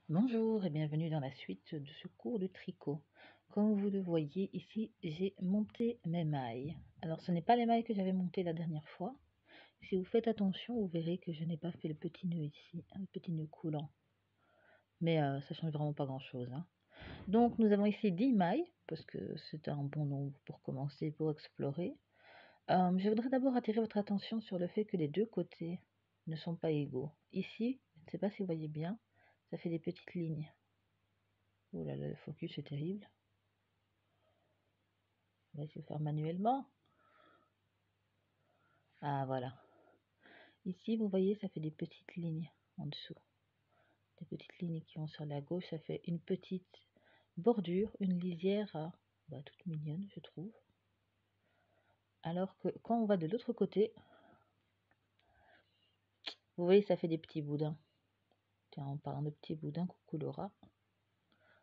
Bonjour et bienvenue dans la suite de ce cours de tricot. Comme vous le voyez ici, j'ai monté mes mailles. Alors ce n'est pas les mailles que j'avais montées la dernière fois. Si vous faites attention, vous verrez que je n'ai pas fait le petit nœud ici, un petit nœud coulant. Mais ça change vraiment pas grand chose. Donc nous avons ici 10 mailles, parce que c'est un bon nombre pour commencer, pour explorer. Je voudrais d'abord attirer votre attention sur le fait que les deux côtés ne sont pas égaux. Ici, je ne sais pas si vous voyez bien, ça fait des petites lignes. Oh là là, le focus est terrible. On va essayer de faire manuellement. Ah voilà. Ici, vous voyez, ça fait des petites lignes en dessous. Des petites lignes qui vont sur la gauche. Ça fait une petite bordure, une lisière toute mignonne, je trouve. Alors que quand on va de l'autre côté, vous voyez, ça fait des petits boudins. Tiens, en parlant de petits boudins, coucou Laura.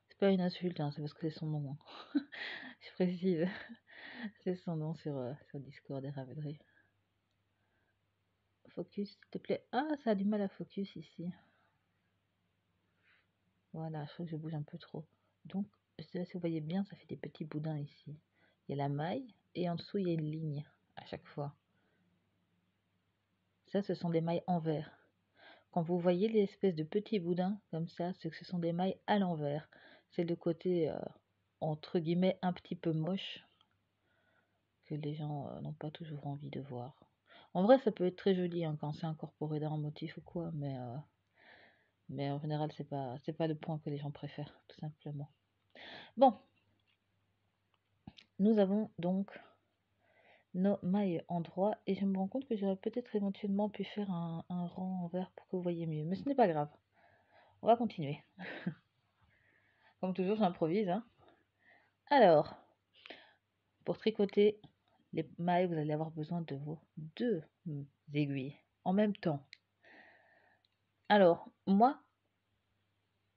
C'est pas une insulte, c'est parce que c'est son nom. Je précise. C'est son nom sur Discord et Ravelry. Focus, s'il te plaît. Ah, ça a du mal à focus ici. Voilà, je trouve que je bouge un peu trop. Donc, je sais pas si vous voyez bien, ça fait des petits boudins ici. Il y a la maille et en dessous, il y a une ligne à chaque fois. Ça, ce sont des mailles envers. Quand vous voyez les espèces de petits boudins comme ça, c'est que ce sont des mailles à l'envers. C'est le côté, entre guillemets, un petit peu moche que les gens n'ont pas toujours envie de voir. En vrai, ça peut être très joli quand c'est incorporé dans un motif ou quoi, mais en général, c'est pas le point que les gens préfèrent, tout simplement. Bon, nous avons donc nos mailles en droit et je me rends compte que j'aurais peut-être éventuellement pu faire un rang envers pour que vous voyez mieux, mais ce n'est pas grave. On va continuer. Comme toujours, j'improvise. Alors, pour tricoter les mailles, vous allez avoir besoin de vos deux aiguilles en même temps. Alors, moi,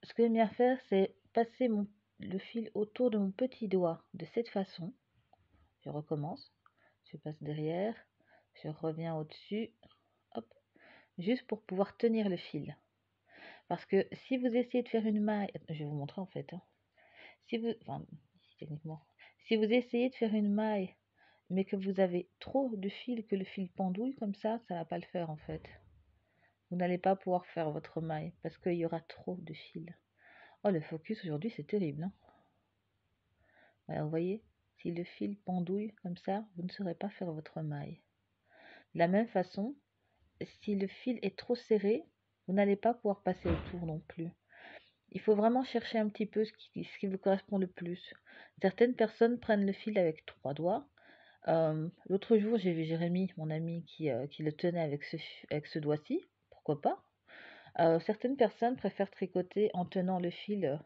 ce que j'aime bien faire, c'est passer le fil autour de mon petit doigt de cette façon. Je recommence. Je passe derrière. Je reviens au-dessus. Hop. Juste pour pouvoir tenir le fil. Parce que si vous essayez de faire une maille, je vais vous montrer en fait. Techniquement, si vous essayez de faire une maille, mais que vous avez trop de fil, que le fil pendouille comme ça va pas le faire en fait. Vous n'allez pas pouvoir faire votre maille parce qu'il y aura trop de fil. Oh, le focus aujourd'hui, c'est terrible. Voilà, vous voyez, si le fil pendouille comme ça, vous ne saurez pas faire votre maille. De la même façon, si le fil est trop serré, vous n'allez pas pouvoir passer autour non plus. Il faut vraiment chercher un petit peu ce qui vous correspond le plus. Certaines personnes prennent le fil avec 3 doigts. L'autre jour, j'ai vu Jérémy, mon ami, qui le tenait avec ce doigt-ci. Pourquoi pas? Certaines personnes préfèrent tricoter en tenant le fil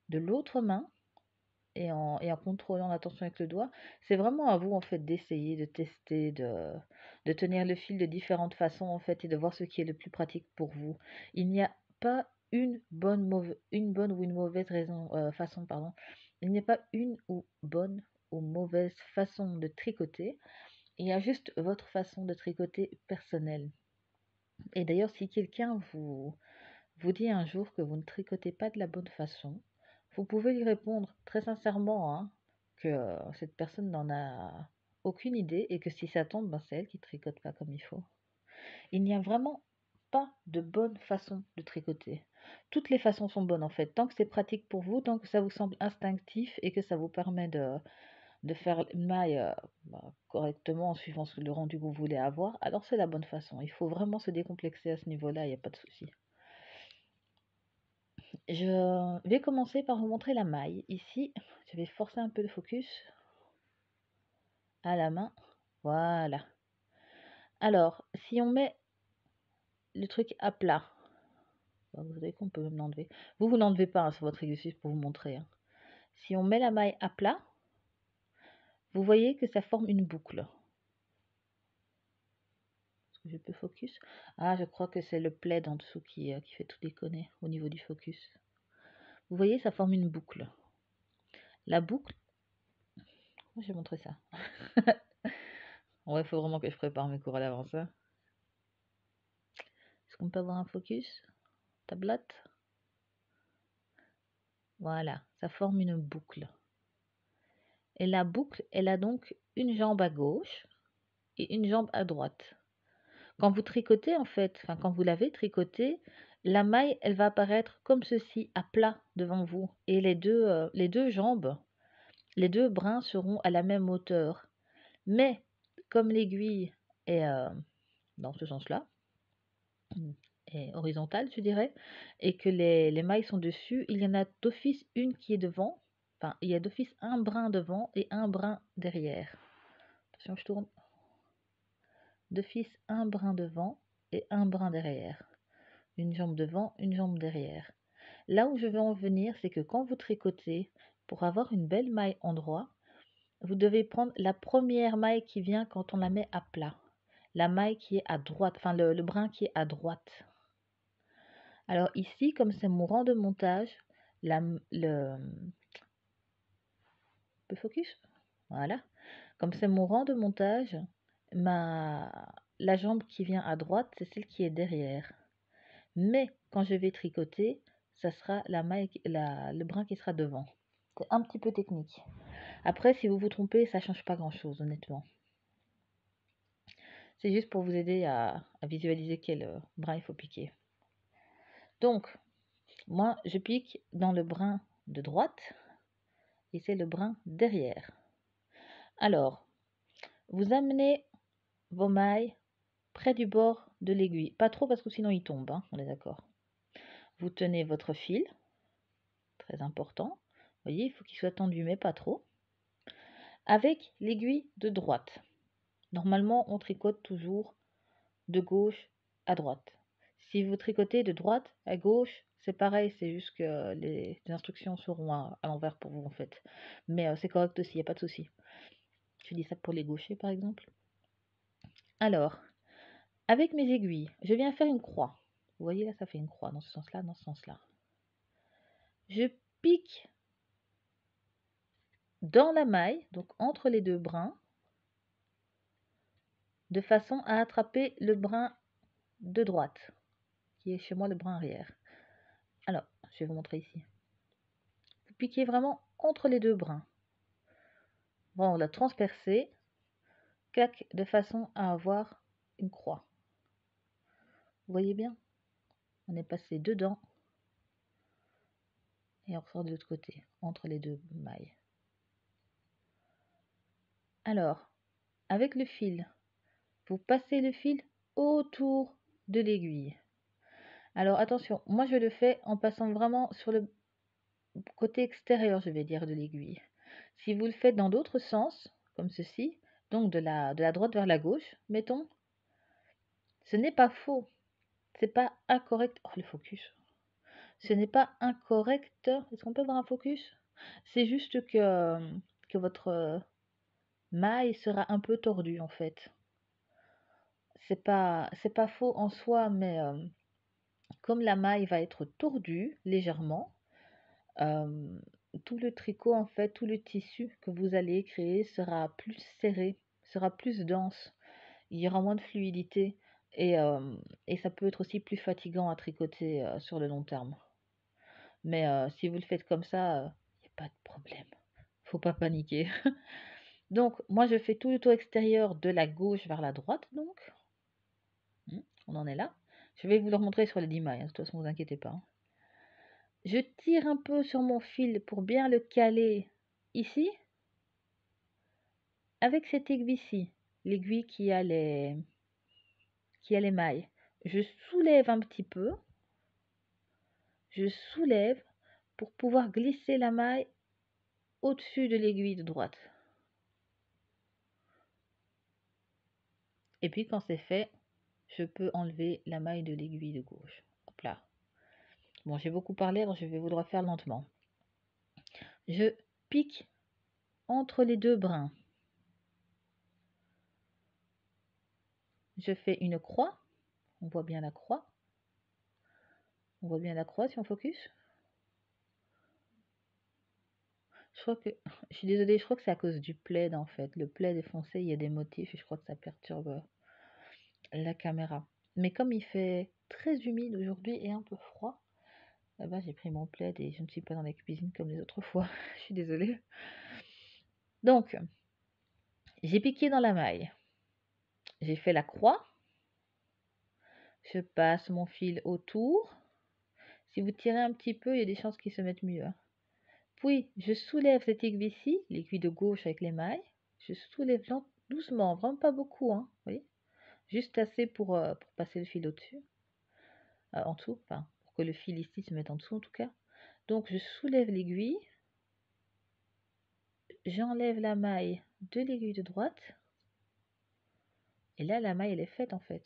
de l'autre main et en contrôlant la tension avec le doigt. C'est vraiment à vous en fait d'essayer, de tester, de tenir le fil de différentes façons en fait et de voir ce qui est le plus pratique pour vous. Il n'y a pas une bonne ou une mauvaise façon, pardon. Il n'y a pas une ou bonne ou mauvaise façon de tricoter. Il y a juste votre façon de tricoter personnelle. Et d'ailleurs, si quelqu'un vous dit un jour que vous ne tricotez pas de la bonne façon, vous pouvez lui répondre très sincèrement que cette personne n'en a aucune idée et que si ça tombe, c'est elle qui tricote pas comme il faut. Il n'y a vraiment pas de bonne façon de tricoter. Toutes les façons sont bonnes en fait, tant que c'est pratique pour vous, tant que ça vous semble instinctif et que ça vous permet de faire une maille correctement en suivant le rendu que vous voulez avoir, alors c'est la bonne façon. Il faut vraiment se décomplexer à ce niveau-là, il n'y a pas de souci. Je vais commencer par vous montrer la maille. Ici, je vais forcer un peu le focus à la main. Voilà. Alors, si on met le truc à plat, vous savez qu'on peut même l'enlever. Vous l'enlevez pas sur votre aiguille suisse pour vous montrer. Si on met la maille à plat, vous voyez que ça forme une boucle. Est-ce que je peux focus? Ah, je crois que c'est le plaid en dessous qui fait tout déconner au niveau du focus. Vous voyez, ça forme une boucle. La boucle... Moi, j'ai montré ça. Ouais, il faut vraiment que je prépare mes cours à l'avance. Est-ce qu'on peut avoir un focus? Tablette? Voilà, ça forme une boucle. Et la boucle, elle a donc une jambe à gauche et une jambe à droite. Quand vous tricotez, en fait, enfin quand vous l'avez tricoté, la maille, elle va apparaître comme ceci, à plat devant vous. Et les deux jambes, les deux brins seront à la même hauteur. Mais comme l'aiguille est dans ce sens-là, est horizontale, je dirais, et que les mailles sont dessus, il y en a d'office une qui est devant. Enfin, il y a d'office un brin devant et un brin derrière. Attention, je tourne. D'office un brin devant et un brin derrière. Une jambe devant, une jambe derrière. Là où je veux en venir, c'est que quand vous tricotez, pour avoir une belle maille endroit, vous devez prendre la première maille qui vient quand on la met à plat. La maille qui est à droite, enfin le brin qui est à droite. Alors ici, comme c'est mon rang de montage, le focus, voilà. Comme c'est mon rang de montage, la jambe qui vient à droite, c'est celle qui est derrière. Mais quand je vais tricoter, ça sera le brin qui sera devant. C'est un petit peu technique. Après, si vous vous trompez, ça change pas grand-chose, honnêtement. C'est juste pour vous aider à visualiser quel brin il faut piquer. Donc, moi, je pique dans le brin de droite et c'est le brin derrière. Alors, vous amenez vos mailles près du bord de l'aiguille. Pas trop parce que sinon il tombe, hein, on est d'accord. Vous tenez votre fil, très important. Vous voyez, il faut qu'il soit tendu, mais pas trop. Avec l'aiguille de droite. Normalement, on tricote toujours de gauche à droite. Si vous tricotez de droite à gauche, c'est pareil, c'est juste que les instructions seront à l'envers pour vous en fait. Mais c'est correct aussi, il n'y a pas de souci. Je dis ça pour les gauchers par exemple. Alors, avec mes aiguilles, je viens faire une croix. Vous voyez là, ça fait une croix dans ce sens-là, dans ce sens-là. Je pique dans la maille, donc entre les deux brins, de façon à attraper le brin de droite, qui est chez moi le brin arrière. Alors, je vais vous montrer ici. Vous piquez vraiment entre les deux brins. Bon, on l'a transpercé, clac, de façon à avoir une croix. Vous voyez bien? On est passé dedans et on ressort de l'autre côté, entre les deux mailles. Alors, avec le fil, vous passez le fil autour de l'aiguille. Alors attention, moi je le fais en passant vraiment sur le côté extérieur, je vais dire, de l'aiguille. Si vous le faites dans d'autres sens, comme ceci, donc de la droite vers la gauche, mettons, ce n'est pas faux, c'est pas incorrect. Oh, le focus. Ce n'est pas incorrect. Est-ce qu'on peut voir un focus? C'est juste que votre maille sera un peu tordue en fait. C'est pas faux en soi, mais comme la maille va être tordue légèrement, euh, tout le tricot en fait, tout le tissu que vous allez créer sera plus serré, sera plus dense. Il y aura moins de fluidité et ça peut être aussi plus fatigant à tricoter sur le long terme. Mais si vous le faites comme ça, il n'y a pas de problème. Faut pas paniquer. Donc, moi, je fais tout le tour extérieur de la gauche vers la droite, donc. On en est là. Je vais vous le remontrer sur les 10 mailles, hein, de toute façon, ne vous inquiétez pas, hein. Je tire un peu sur mon fil pour bien le caler ici, avec cette aiguille-ci, l'aiguille qui a les mailles. Je soulève un petit peu, je soulève pour pouvoir glisser la maille au-dessus de l'aiguille de droite. Et puis quand c'est fait, je peux enlever la maille de l'aiguille de gauche. Hop là. Bon, j'ai beaucoup parlé, alors je vais vous le refaire lentement. Je pique entre les deux brins. Je fais une croix. On voit bien la croix. On voit bien la croix si on focus. Je crois que, je suis désolée, je crois que c'est à cause du plaid en fait. Le plaid est foncé, il y a des motifs et je crois que ça perturbe la caméra. Mais comme il fait très humide aujourd'hui et un peu froid, Là-bas, j'ai pris mon plaid et je ne suis pas dans la cuisine comme les autres fois. Je suis désolée. Donc, j'ai piqué dans la maille. J'ai fait la croix. Je passe mon fil autour. Si vous tirez un petit peu, il y a des chances qu'ils se mettent mieux, hein. Puis, je soulève cette aiguille-ci, l'aiguille de gauche avec l'émail. Je soulève doucement, vraiment pas beaucoup, hein, vous voyez, juste assez pour passer le fil au-dessus, en dessous, enfin, pour que le fil ici se mette en dessous en tout cas. Donc, je soulève l'aiguille, j'enlève la maille de l'aiguille de droite, et là, la maille, elle est faite en fait.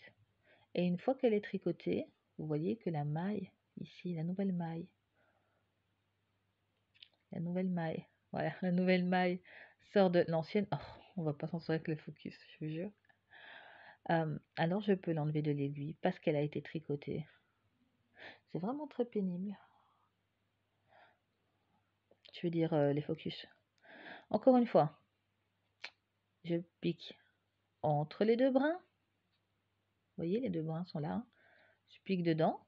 Et une fois qu'elle est tricotée, vous voyez que la maille, ici, la nouvelle maille, voilà, la nouvelle maille sort de l'ancienne. Oh, on va pas s'en sortir avec le focus, je vous jure. Alors je peux l'enlever de l'aiguille parce qu'elle a été tricotée. C'est vraiment très pénible. Je veux dire les focus. Encore une fois, je pique entre les deux brins. Vous voyez, les deux brins sont là, hein. Je pique dedans.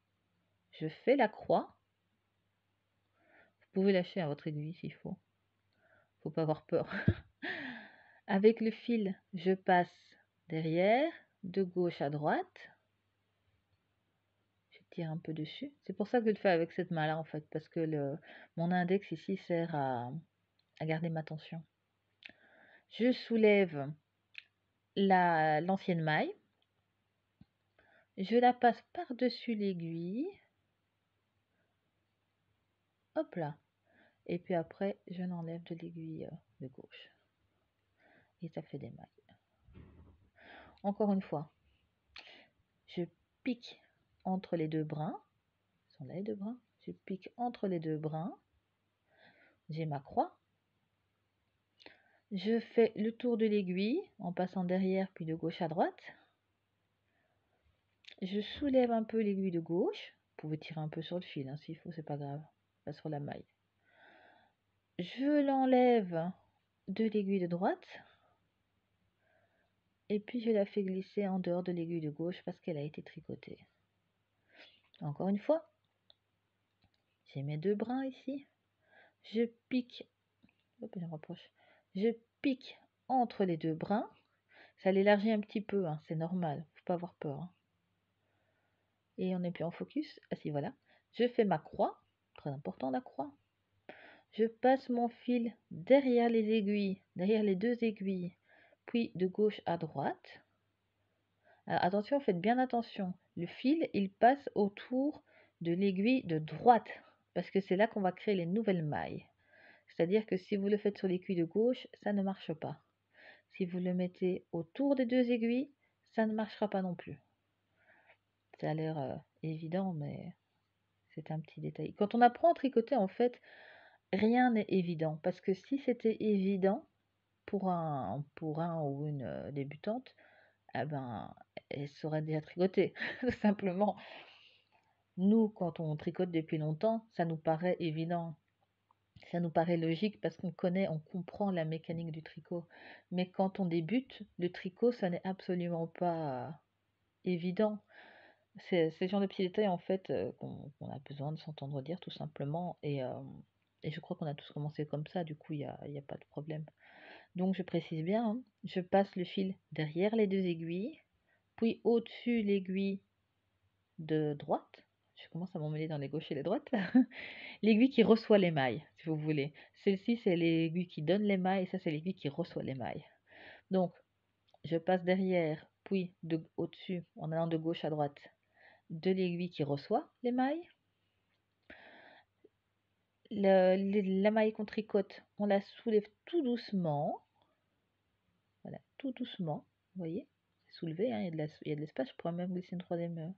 Je fais la croix. Vous pouvez lâcher à votre aiguille s'il faut. Faut pas avoir peur. Avec le fil, je passe derrière, de gauche à droite. Je tire un peu dessus. C'est pour ça que je le fais avec cette main-là en fait, parce que mon index ici sert à garder ma tension. Je soulève l'ancienne maille. Je la passe par-dessus l'aiguille. Hop là. Et puis après, je l'enlève de l'aiguille de gauche. Et ça fait des mailles. Encore une fois, je pique entre les deux brins. Sont là les deux brins. Je pique entre les deux brins. J'ai ma croix. Je fais le tour de l'aiguille en passant derrière puis de gauche à droite. Je soulève un peu l'aiguille de gauche. Vous pouvez tirer un peu sur le fil, hein, s'il faut, c'est pas grave. Pas sur la maille. Je l'enlève de l'aiguille de droite. Et puis je la fais glisser en dehors de l'aiguille de gauche parce qu'elle a été tricotée. Encore une fois, j'ai mes deux brins ici. Je pique, hop, je rapproche. Je pique entre les deux brins. Ça l'élargit un petit peu, hein, c'est normal, faut pas avoir peur, hein. Et on n'est plus en focus. Ah si, voilà. Je fais ma croix, très important la croix. Je passe mon fil derrière les aiguilles, derrière les deux aiguilles, puis de gauche à droite. Alors, attention, faites bien attention. Le fil, il passe autour de l'aiguille de droite, parce que c'est là qu'on va créer les nouvelles mailles. C'est-à-dire que si vous le faites sur l'aiguille de gauche, ça ne marche pas. Si vous le mettez autour des deux aiguilles, ça ne marchera pas non plus. Ça a l'air évident, mais c'est un petit détail. Quand on apprend à tricoter, en fait, rien n'est évident. Parce que si c'était évident pour un ou une débutante, eh ben, elle saurait déjà tricoter, tout simplement. Nous, quand on tricote depuis longtemps, ça nous paraît évident. Ça nous paraît logique parce qu'on connaît, on comprend la mécanique du tricot. Mais quand on débute, le tricot, ça n'est absolument pas évident. C'est ce genre de petits détails en fait qu'on a besoin de s'entendre dire tout simplement. Et je crois qu'on a tous commencé comme ça, du coup il y a pas de problème. Donc je précise bien, hein, je passe le fil derrière les deux aiguilles, puis au-dessus l'aiguille de droite. Je commence à m'emmêler dans les gauches et les droites. L'aiguille qui reçoit les mailles, si vous voulez. Celle-ci, c'est l'aiguille qui donne les mailles, et ça, c'est l'aiguille qui reçoit les mailles. Donc, je passe derrière, puis au-dessus, en allant de gauche à droite, de l'aiguille qui reçoit les mailles. La maille qu'on tricote, on la soulève tout doucement. Voilà, tout doucement. Vous voyez, c'est soulevé, hein, il y a de l'espace. Je pourrais même glisser une troisième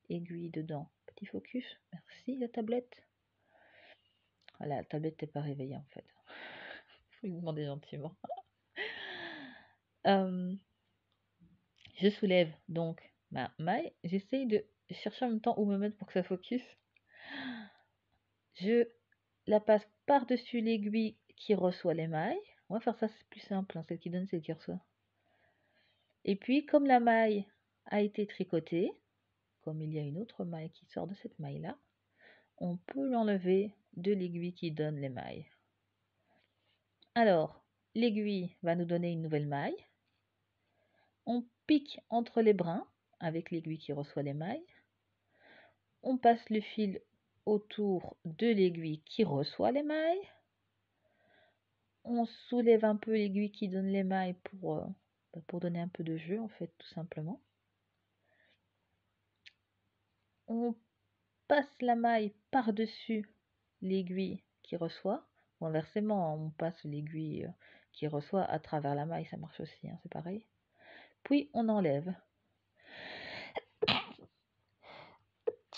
aiguille dedans. Petit focus. Merci, la tablette. Voilà, la tablette n'est pas réveillée en fait. Faut lui demander gentiment. Je soulève donc ma maille. J'essaye de chercher en même temps où me mettre pour que ça focus. Je la passe par-dessus l'aiguille qui reçoit les mailles. On va faire ça, c'est plus simple, hein, celle qui donne, celle qui reçoit. Et puis, comme la maille a été tricotée, comme il y a une autre maille qui sort de cette maille-là, on peut l'enlever de l'aiguille qui donne les mailles. Alors, l'aiguille va nous donner une nouvelle maille. On pique entre les brins avec l'aiguille qui reçoit les mailles. On passe le fil autour de l'aiguille qui reçoit les mailles. On soulève un peu l'aiguille qui donne les mailles pour donner un peu de jeu, en fait, tout simplement. On passe la maille par-dessus l'aiguille qui reçoit. Ou inversement, on passe l'aiguille qui reçoit à travers la maille, ça marche aussi, hein, c'est pareil. Puis on enlève.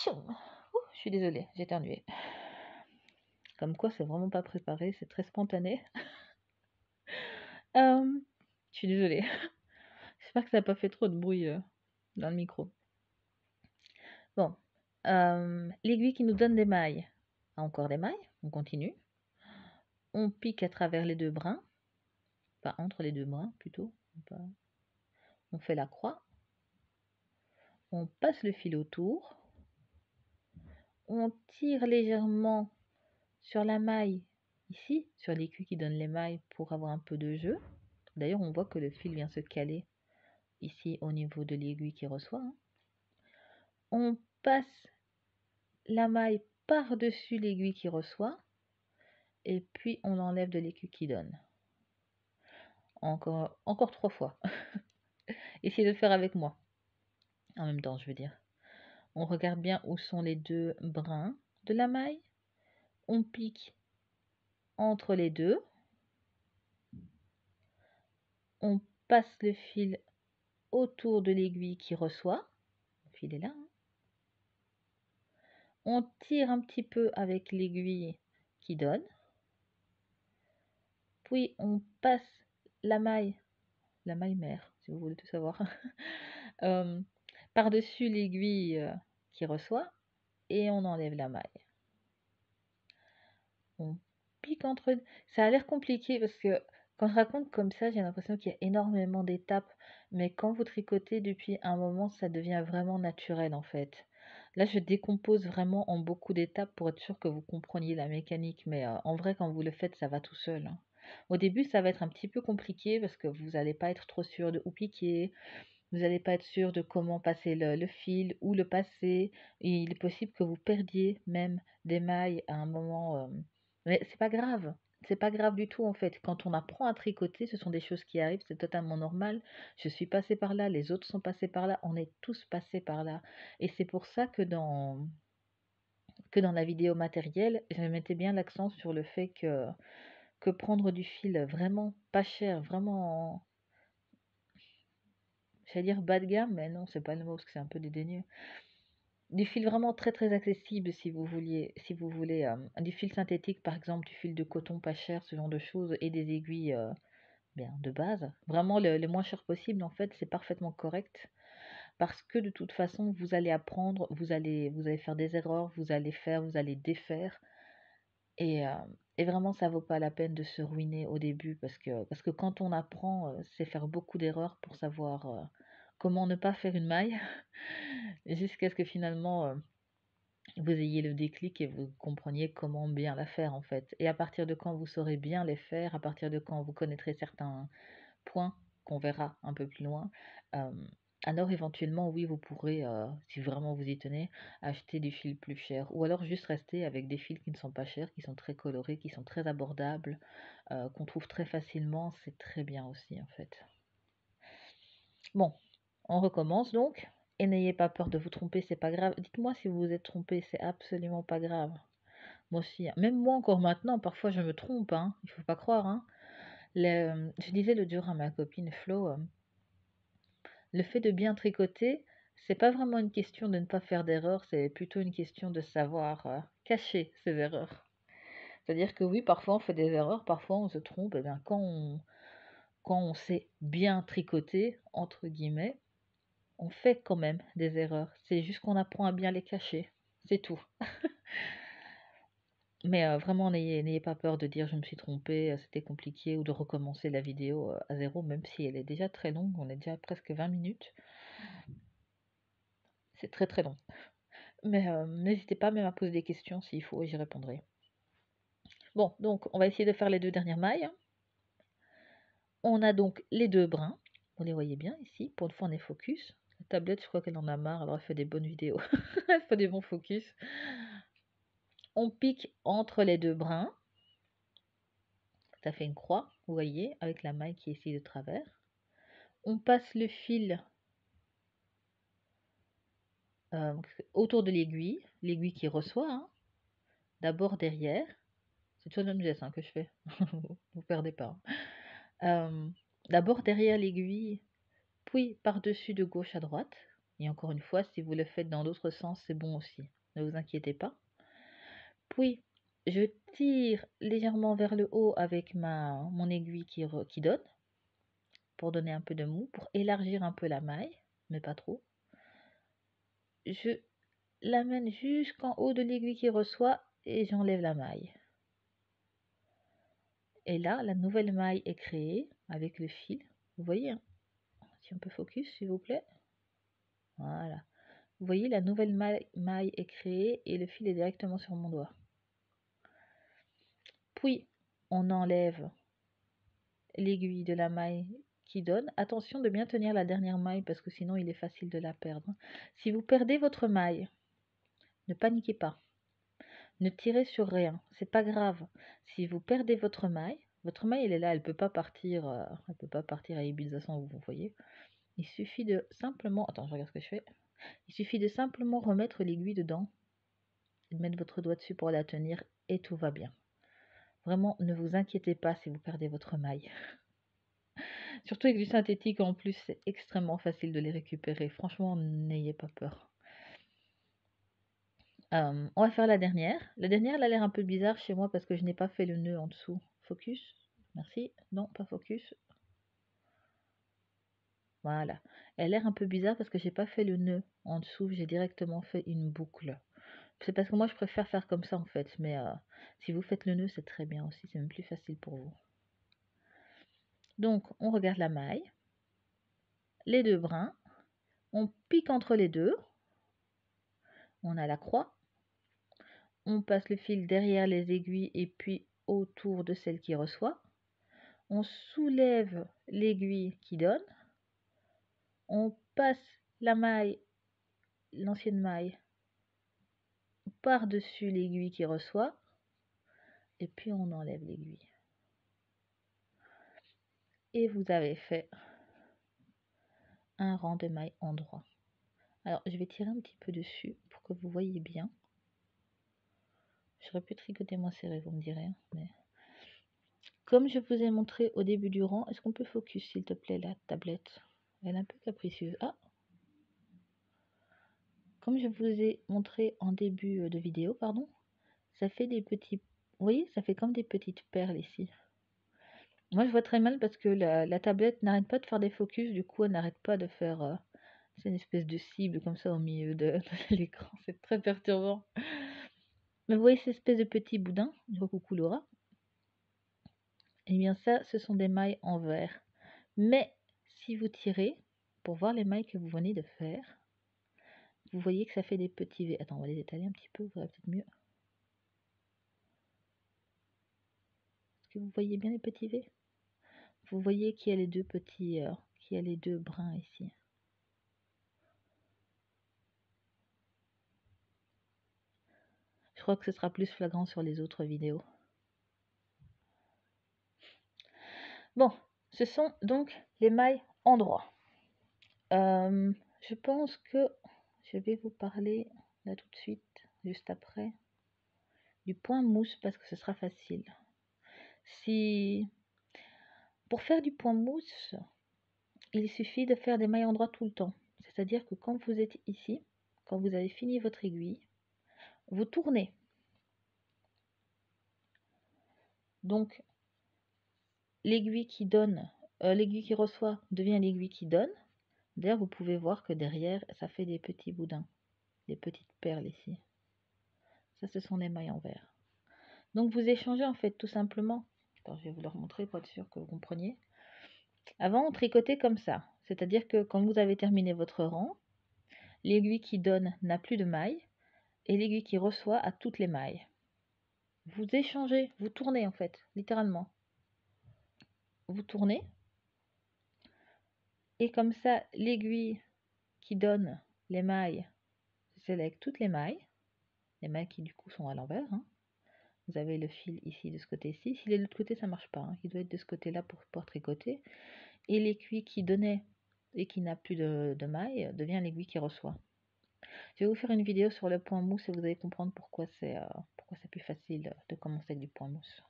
Je suis désolée, j'ai éternué. Comme quoi, c'est vraiment pas préparé, c'est très spontané. Je suis désolée. J'espère que ça n'a pas fait trop de bruit dans le micro. Bon, l'aiguille qui nous donne des mailles. Encore des mailles, on continue. On pique à travers les deux brins. Enfin, entre les deux brins plutôt. On fait la croix. On passe le fil autour. On tire légèrement sur la maille, ici, sur l'aiguille qui donne les mailles pour avoir un peu de jeu. D'ailleurs, on voit que le fil vient se caler ici au niveau de l'aiguille qui reçoit. On passe la maille par-dessus l'aiguille qui reçoit et puis on l'enlève de l'aiguille qui donne. Encore 3 fois. Essayez de le faire avec moi. En même temps, je veux dire. On regarde bien où sont les deux brins de la maille. On pique entre les deux. On passe le fil autour de l'aiguille qui reçoit. Le fil est là. On tire un petit peu avec l'aiguille qui donne. Puis on passe la maille mère, si vous voulez tout savoir, par-dessus l'aiguille qui reçoit et on enlève la maille. On pique entre... Ça a l'air compliqué parce que quand je raconte comme ça, j'ai l'impression qu'il y a énormément d'étapes, mais quand vous tricotez depuis un moment, ça devient vraiment naturel en fait. Là, je décompose vraiment en beaucoup d'étapes pour être sûr que vous compreniez la mécanique, mais en vrai, quand vous le faites, ça va tout seul, hein. Au début, ça va être un petit peu compliqué parce que vous n'allez pas être trop sûr de où piquer, vous n'allez pas être sûr de comment passer le fil, où le passer. Et il est possible que vous perdiez même des mailles à un moment. Mais c'est pas grave. C'est pas grave du tout en fait. Quand on apprend à tricoter, ce sont des choses qui arrivent, c'est totalement normal. Je suis passée par là, les autres sont passés par là, on est tous passés par là. Et c'est pour ça que dans la vidéo matérielle, je mettais bien l'accent sur le fait que prendre du fil vraiment pas cher, vraiment, j'allais dire bas de gamme, mais non, c'est pas le mot parce que c'est un peu dédaigneux. Du fil vraiment très très accessible si vous voulez du fil synthétique par exemple, du fil de coton pas cher, ce genre de choses et des aiguilles bien de base. Vraiment le moins cher possible en fait, c'est parfaitement correct parce que de toute façon vous allez apprendre, vous allez faire des erreurs, vous allez défaire et, euh, et vraiment ça vaut pas la peine de se ruiner au début parce que quand on apprend, c'est faire beaucoup d'erreurs pour savoir comment ne pas faire une maille jusqu'à ce que finalement vous ayez le déclic et vous compreniez comment bien la faire en fait. Et à partir de quand vous saurez bien les faire, à partir de quand vous connaîtrez certains points qu'on verra un peu plus loin, euh, alors éventuellement oui vous pourrez, si vraiment vous y tenez, acheter du fil plus cher. Ou alors juste rester avec des fils qui ne sont pas chers, qui sont très colorés, qui sont très abordables, qu'on trouve très facilement, c'est très bien aussi en fait. Bon, on recommence donc. Et n'ayez pas peur de vous tromper, c'est pas grave. Dites-moi si vous vous êtes trompé, c'est absolument pas grave. Moi aussi, hein. Même moi encore maintenant, parfois je me trompe, hein. Il faut pas croire, hein. Je disais l'autre jour à ma copine Flo, le fait de bien tricoter, c'est pas vraiment une question de ne pas faire d'erreurs, c'est plutôt une question de savoir cacher ses erreurs. C'est-à-dire que oui, parfois on fait des erreurs, parfois on se trompe, et bien quand on sait bien tricoter, entre guillemets, on fait quand même des erreurs. C'est juste qu'on apprend à bien les cacher. C'est tout. Mais vraiment, n'ayez pas peur de dire je me suis trompée, c'était compliqué, ou de recommencer la vidéo à zéro, même si elle est déjà très longue, on est déjà à presque 20 minutes. C'est très très long. Mais n'hésitez pas même à poser des questions s'il faut et j'y répondrai. Bon, donc on va essayer de faire les 2 dernières mailles. On a donc les 2 brins, vous les voyez bien ici, pour une fois on est focus. La tablette, je crois qu'elle en a marre, alors elle fait des bonnes vidéos, elle fait des bons focus. On pique entre les 2 brins, ça fait une croix, vous voyez, avec la maille qui est ici de travers. On passe le fil autour de l'aiguille qui reçoit, hein. D'abord derrière, c'est toujours le même geste que je fais, vous perdez pas. D'abord derrière l'aiguille, puis par-dessus de gauche à droite. Et encore une fois, si vous le faites dans l'autre sens, c'est bon aussi, ne vous inquiétez pas. Puis, je tire légèrement vers le haut avec mon aiguille qui donne, pour donner un peu de mou, pour élargir un peu la maille, mais pas trop. Je l'amène jusqu'en haut de l'aiguille qui reçoit et j'enlève la maille. Et là, la nouvelle maille est créée avec le fil. Vous voyez, hein? Si on peut focus, s'il vous plaît. Voilà. Vous voyez, la nouvelle maille est créée et le fil est directement sur mon doigt. Puis, on enlève l'aiguille de la maille qui donne. Attention de bien tenir la dernière maille parce que sinon il est facile de la perdre. Si vous perdez votre maille, ne paniquez pas. Ne tirez sur rien, c'est pas grave. Si vous perdez votre maille elle est là, elle peut pas partir à Ibiza sans vous, voyez. Il suffit de simplement, attends, je regarde ce que je fais. Il suffit de simplement remettre l'aiguille dedans, et de mettre votre doigt dessus pour la tenir et tout va bien. Vraiment, ne vous inquiétez pas si vous perdez votre maille. Surtout avec du synthétique en plus, c'est extrêmement facile de les récupérer. Franchement, n'ayez pas peur. On va faire la dernière. La dernière, elle a l'air un peu bizarre chez moi parce que je n'ai pas fait le nœud en dessous. Focus. Merci. Non, pas focus. Voilà. Elle a l'air un peu bizarre parce que j'ai pas fait le nœud en dessous. J'ai directement fait une boucle. C'est parce que moi, je préfère faire comme ça en fait. Mais si vous faites le nœud, c'est très bien aussi. C'est même plus facile pour vous. Donc, on regarde la maille. Les 2 brins. On pique entre les deux. On a la croix. On passe le fil derrière les aiguilles et puis autour de celle qui reçoit. On soulève l'aiguille qui donne. On passe la maille, l'ancienne maille, par-dessus l'aiguille qui reçoit. Et puis on enlève l'aiguille. Et vous avez fait un rang de mailles en droit. Alors je vais tirer un petit peu dessus pour que vous voyez bien. J'aurais pu tricoter moins serré, vous me direz. Mais comme je vous ai montré au début du rang, est-ce qu'on peut focus s'il te plaît la tablette? Elle est un peu capricieuse. Ah! Comme je vous ai montré en début de vidéo, pardon, ça fait des petits... Vous voyez, ça fait comme des petites perles ici. Moi, je vois très mal parce que la tablette n'arrête pas de faire des focus, du coup, elle n'arrête pas de faire... c'est une espèce de cible comme ça au milieu de l'écran, c'est très perturbant. Mais vous voyez cette espèce de petit boudin, je coucou Laura. Eh bien ça, ce sont des mailles en verre. Mais si vous tirez, pour voir les mailles que vous venez de faire, vous voyez que ça fait des petits V. Attends, on va les étaler un petit peu, vous verrez peut-être mieux. Est-ce que vous voyez bien les petits V? Vous voyez qu'il y a les deux petits, qu'il y a les 2 brins ici. Je crois que ce sera plus flagrant sur les autres vidéos. Bon, ce sont donc les mailles en droit. Je pense que je vais vous parler là tout de suite, juste après, du point mousse parce que ce sera facile. Pour faire du point mousse, il suffit de faire des mailles en droit tout le temps. C'est-à-dire que quand vous êtes ici, quand vous avez fini votre aiguille, vous tournez. Donc, l'aiguille qui donne, l'aiguille qui reçoit devient l'aiguille qui donne. D'ailleurs, vous pouvez voir que derrière, ça fait des petits boudins, des petites perles ici. Ça, ce sont des mailles en verre. Donc, vous échangez en fait tout simplement. Attends, je vais vous le remontrer pour être sûr que vous compreniez. Avant, on tricotait comme ça. C'est-à-dire que quand vous avez terminé votre rang, l'aiguille qui donne n'a plus de maille. et l'aiguille qui reçoit à toutes les mailles. Vous échangez, vous tournez en fait, littéralement. Vous tournez, et comme ça, l'aiguille qui donne les mailles, c'est celle avec toutes les mailles qui du coup sont à l'envers. Hein. Vous avez le fil ici de ce côté-ci. S'il est de l'autre côté, ça marche pas. Hein. Il doit être de ce côté-là pour pouvoir tricoter. Et l'aiguille qui donnait et qui n'a plus de mailles devient l'aiguille qui reçoit. Je vais vous faire une vidéo sur le point mousse et vous allez comprendre pourquoi c'est plus facile de commencer avec du point mousse.